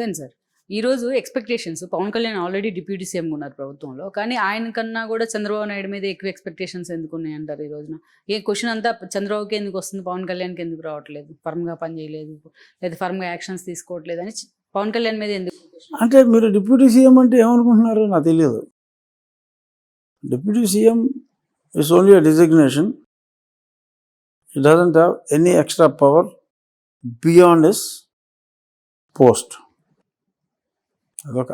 అంతేను sir. ఈరోజు expectations Pawan Kalyan already deputy సీఎంగా ఉన్నారు ప్రభుత్వంలో. కానీ ఆయన కన్నా కూడా చంద్రబాబు నాయుడు మీద ఎక్కువ ఎక్స్‌పెక్టేషన్స్ ఎందుకున్నాయంటారు ఈ రోజున? ఏ క్వెషన్ అంతా చంద్రబాబుకే ఎందుకొస్తుంది, పవన్ కళ్యాణ్‌కి ఎందుకు రావట్లేదు? ఫర్మ్‌గా పని చేయలేదు, లేదా ఫర్మ్‌గా యాక్షన్స్ తీసుకోవట్లేదని పవన్ కళ్యాణ్ మీద ఎందుకు? అంటే మీరు డిప్యూటీ సీఎం అంటే ఏమనుకుంటున్నారో నాకు తెలియదు. Deputy CM is only a designation. He doesn't have any extra power beyond his post. అదొక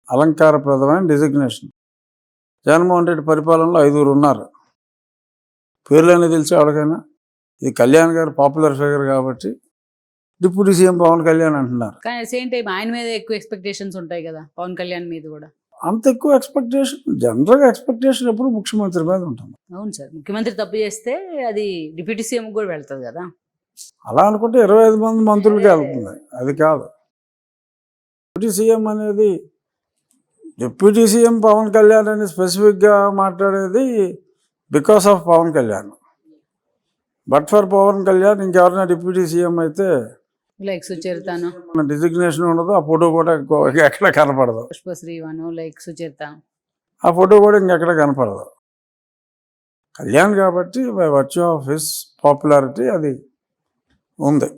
అలంకారప్రదమైన డిజిగ్నేషన్. జగన్మోహన్ రెడ్డి పరిపాలనలో 5 ఉన్నారు. పేర్లైనా తెలిసి ఎవరికైనా ఇది కళ్యాణ్ గారు పాపులర్ ఫిగర్ కాబట్టి డిప్యూటీ సీఎం పవన్ కళ్యాణ్ అంటున్నారు. కానీ సేమ్ టైం ఆయన మీద ఎక్కువ ఎక్స్‌పెక్టేషన్స్ ఉంటాయి కదా, పవన్ కళ్యాణ్ మీద కూడా. అంత ఎక్కువ ఎక్స్పెక్టేషన్, జనరల్గా ఎక్స్పెక్టేషన్ ఎప్పుడు ముఖ్యమంత్రి మీద ఉంటుంది. అవును సార్, ముఖ్యమంత్రి తప్పు చేస్తే అది డిప్యూటీ సీఎం కూడా వెళ్తుంది కదా. అలా అనుకుంటే 25 మంది మంత్రులకి వెళ్తుంది, అది కాదు. డిప్యూటీ సీఎం అనేది డిప్యూటీ సీఎం పవన్ కళ్యాణ్ అని స్పెసిఫిక్గా మాట్లాడేది because of Pawan Kalyan. But for Pawan Kalyan ఇంకెవరైనా డిప్యూటీ సీఎం అయితే లైక్ సుచరితను డిజిగ్నేషన్ ఉండదు, ఆ ఫోటో కూడా ఎక్కడ కనపడదు. పుష్పశ్రీవను లైక్ సుచరిత, ఆ ఫోటో కూడా ఇంకెక్కడ కనపడదు. కళ్యాణ్ కాబట్టి by virtue of his popularity అది ఉంది.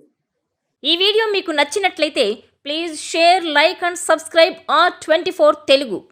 ఈ వీడియో మీకు నచ్చినట్లయితే please share, like and subscribe R24 Telugu.